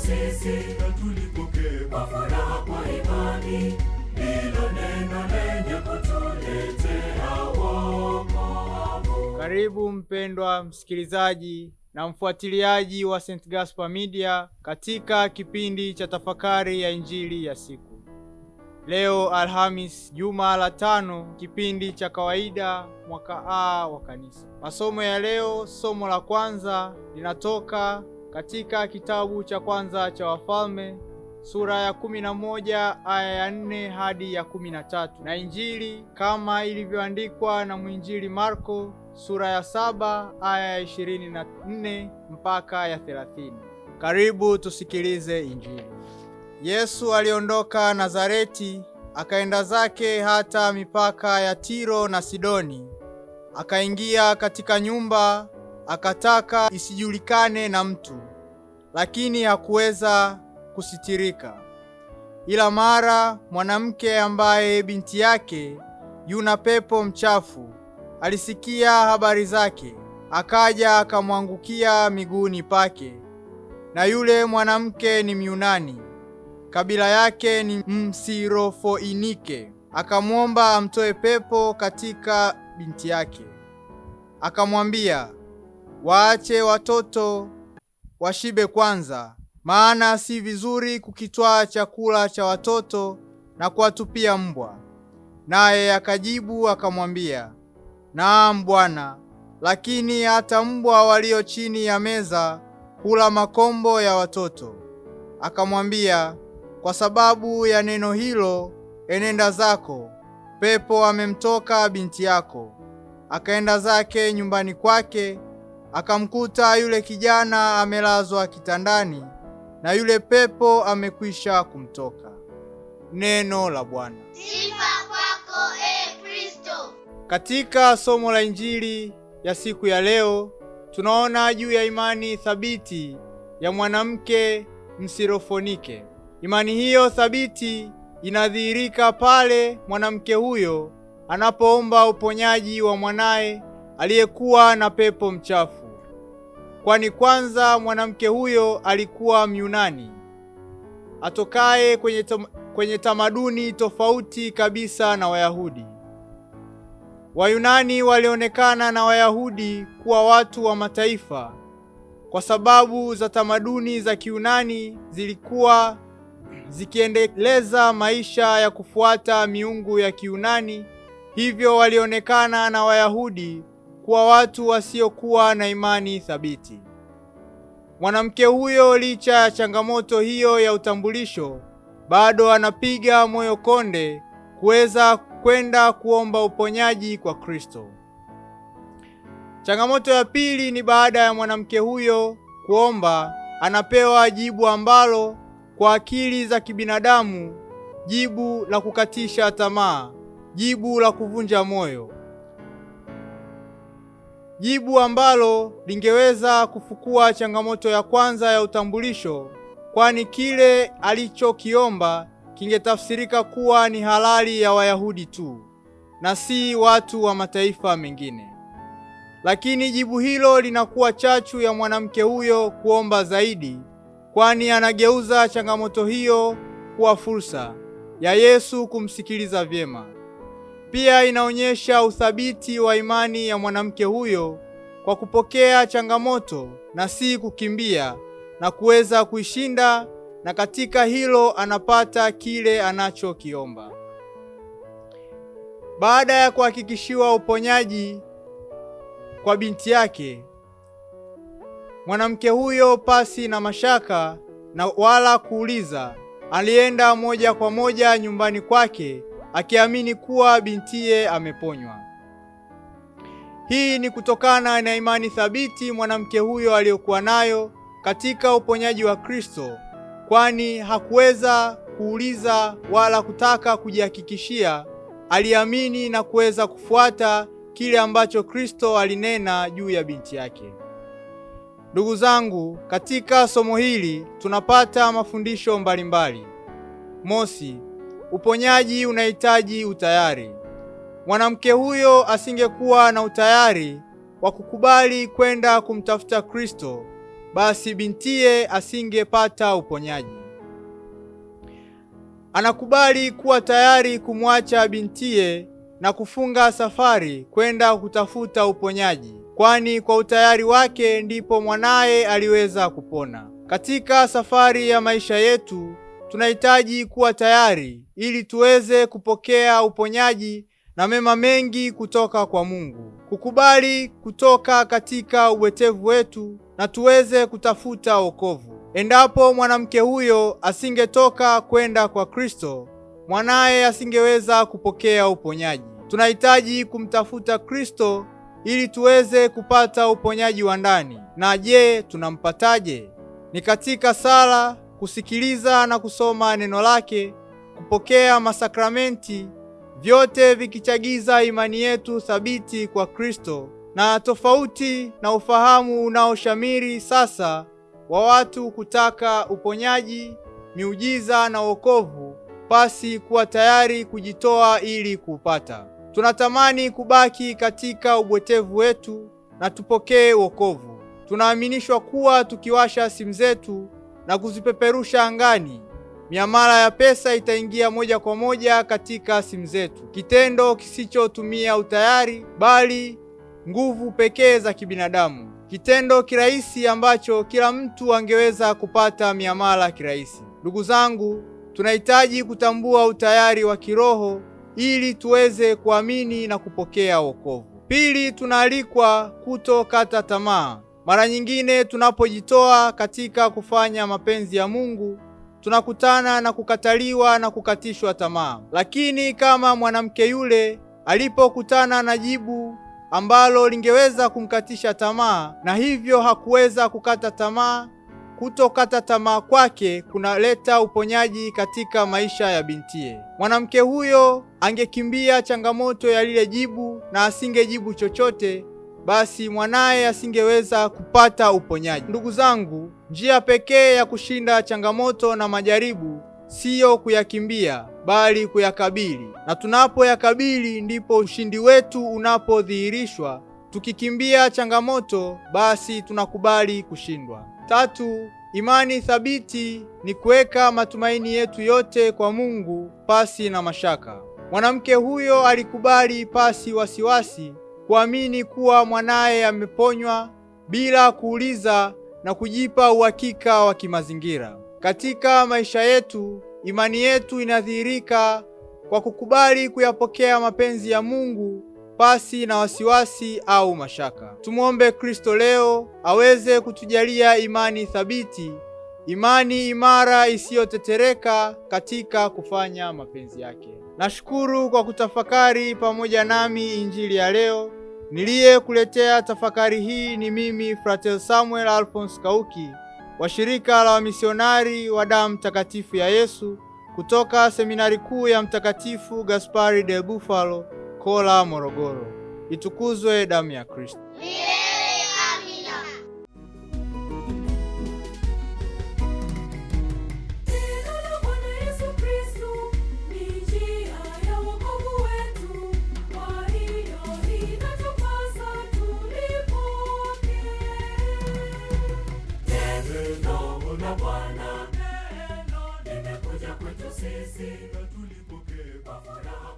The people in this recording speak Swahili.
sisi, na tulipokee kwa furaha kwa imani hilo neno lenye kutuletea wokovu. Karibu mpendwa msikilizaji na mfuatiliaji wa St. Gaspar Media katika kipindi cha tafakari ya Injili ya siku. Leo Alhamis, juma la 5, kipindi cha kawaida mwaka A wa kanisa. Masomo ya leo, somo la kwanza linatoka katika kitabu cha kwanza cha Wafalme sura ya 11 aya ya 4 hadi ya 13, na Injili kama ilivyoandikwa na mwinjili Marko sura ya 7 aya ya 24 mpaka ya 30. Karibu tusikilize Injili. Yesu aliondoka Nazareti akaenda zake hata mipaka ya Tiro na Sidoni. Akaingia katika nyumba akataka isijulikane na mtu, lakini hakuweza kusitirika. Ila mara mwanamke ambaye binti yake yuna pepo mchafu alisikia habari zake, akaja akamwangukia miguuni pake. Na yule mwanamke ni Myunani, kabila yake ni Msirofoinike. Akamwomba amtoe pepo katika binti yake. Akamwambia, waache watoto washibe kwanza, maana si vizuri kukitwaa chakula cha watoto na kuwatupia mbwa. Naye akajibu akamwambia, naam Bwana, lakini hata mbwa walio chini ya meza hula makombo ya watoto. Akamwambia, kwa sababu ya neno hilo, enenda zako, pepo amemtoka binti yako. Akaenda zake nyumbani kwake, akamkuta yule kijana amelazwa kitandani, na yule pepo amekwisha kumtoka. Neno la Bwana. Sifa kwako Kristo. Katika somo la Injili ya siku ya leo, tunaona juu ya imani thabiti ya mwanamke Msirofonike. Imani hiyo thabiti inadhihirika pale mwanamke huyo anapoomba uponyaji wa mwanaye aliyekuwa na pepo mchafu. Kwani kwanza mwanamke huyo alikuwa Myunani, atokaye kwenye tamaduni tofauti kabisa na Wayahudi. Wayunani walionekana na Wayahudi kuwa watu wa mataifa kwa sababu za tamaduni za Kiyunani zilikuwa zikiendeleza maisha ya kufuata miungu ya Kiyunani. Hivyo walionekana na Wayahudi kuwa watu wasiokuwa na imani thabiti. Mwanamke huyo, licha ya changamoto hiyo ya utambulisho, bado anapiga moyo konde kuweza kwenda kuomba uponyaji kwa Kristo. Changamoto ya pili ni baada ya mwanamke huyo kuomba, anapewa jibu ambalo kwa akili za kibinadamu, jibu la kukatisha tamaa, jibu la kuvunja moyo, jibu ambalo lingeweza kufukua changamoto ya kwanza ya utambulisho, kwani kile alichokiomba kingetafsirika kuwa ni halali ya Wayahudi tu na si watu wa mataifa mengine. Lakini jibu hilo linakuwa chachu ya mwanamke huyo kuomba zaidi, kwani anageuza changamoto hiyo kuwa fursa ya Yesu kumsikiliza vyema. Pia inaonyesha uthabiti wa imani ya mwanamke huyo kwa kupokea changamoto na si kukimbia na kuweza kuishinda, na katika hilo anapata kile anachokiomba. Baada ya kuhakikishiwa uponyaji kwa binti yake, mwanamke huyo pasi na mashaka na wala kuuliza, alienda moja kwa moja nyumbani kwake akiamini kuwa bintiye ameponywa. Hii ni kutokana na imani thabiti mwanamke huyo aliyokuwa nayo katika uponyaji wa Kristo, kwani hakuweza kuuliza wala kutaka kujihakikishia. Aliamini na kuweza kufuata kile ambacho Kristo alinena juu ya binti yake. Ndugu zangu, katika somo hili tunapata mafundisho mbalimbali. Mosi, uponyaji unahitaji utayari. Mwanamke huyo asingekuwa na utayari wa kukubali kwenda kumtafuta Kristo basi bintiye asingepata uponyaji. Anakubali kuwa tayari kumwacha bintiye na kufunga safari kwenda kutafuta uponyaji, kwani kwa utayari wake ndipo mwanaye aliweza kupona. Katika safari ya maisha yetu tunahitaji kuwa tayari ili tuweze kupokea uponyaji na mema mengi kutoka kwa Mungu. Kukubali kutoka katika ubwetevu wetu na tuweze kutafuta wokovu. Endapo mwanamke huyo asingetoka kwenda kwa Kristo, mwanaye asingeweza kupokea uponyaji. Tunahitaji kumtafuta Kristo ili tuweze kupata uponyaji wa ndani. Na je, tunampataje? Ni katika sala, kusikiliza na kusoma neno lake, kupokea masakramenti, vyote vikichagiza imani yetu thabiti kwa Kristo. Na tofauti na ufahamu unaoshamiri sasa wa watu kutaka uponyaji, miujiza na wokovu, pasi kuwa tayari kujitoa ili kuupata. Tunatamani kubaki katika ubwetevu wetu na tupokee wokovu. Tunaaminishwa kuwa tukiwasha simu zetu na kuzipeperusha angani, miamala ya pesa itaingia moja kwa moja katika simu zetu, kitendo kisichotumia utayari bali nguvu pekee za kibinadamu, kitendo kirahisi ambacho kila mtu angeweza kupata miamala kirahisi. Ndugu zangu, tunahitaji kutambua utayari wa kiroho ili tuweze kuamini na kupokea wokovu. Pili, tunaalikwa kutokata tamaa. Mara nyingine tunapojitoa katika kufanya mapenzi ya Mungu, tunakutana na kukataliwa na kukatishwa tamaa. Lakini kama mwanamke yule alipokutana na jibu ambalo lingeweza kumkatisha tamaa, na hivyo hakuweza kukata tamaa, kutokata tamaa kwake kunaleta uponyaji katika maisha ya bintiye. Mwanamke huyo angekimbia changamoto ya lile jibu na asingejibu chochote, basi mwanaye asingeweza kupata uponyaji. Ndugu zangu, njia pekee ya kushinda changamoto na majaribu siyo kuyakimbia bali kuyakabili, na tunapoyakabili ndipo ushindi wetu unapodhihirishwa. Tukikimbia changamoto, basi tunakubali kushindwa. Tatu, imani thabiti ni kuweka matumaini yetu yote kwa Mungu pasi na mashaka. Mwanamke huyo alikubali pasi wasiwasi kuamini kuwa mwanaye ameponywa bila kuuliza na kujipa uhakika wa kimazingira. Katika maisha yetu, imani yetu inadhihirika kwa kukubali kuyapokea mapenzi ya Mungu pasi na wasiwasi au mashaka. Tumwombe Kristo leo aweze kutujalia imani thabiti, imani imara isiyotetereka katika kufanya mapenzi yake. Nashukuru kwa kutafakari pamoja nami Injili ya leo. Niliyekuletea tafakari hii ni mimi Frater Samuel Alphonse Kauki wa shirika la wamisionari wa damu takatifu ya Yesu kutoka seminari kuu ya Mtakatifu Gaspari del Bufalo, Kola, Morogoro. Itukuzwe damu ya Kristo! Bwana, neno limekuja kwetu sisi, na tulipokee kwa furaha.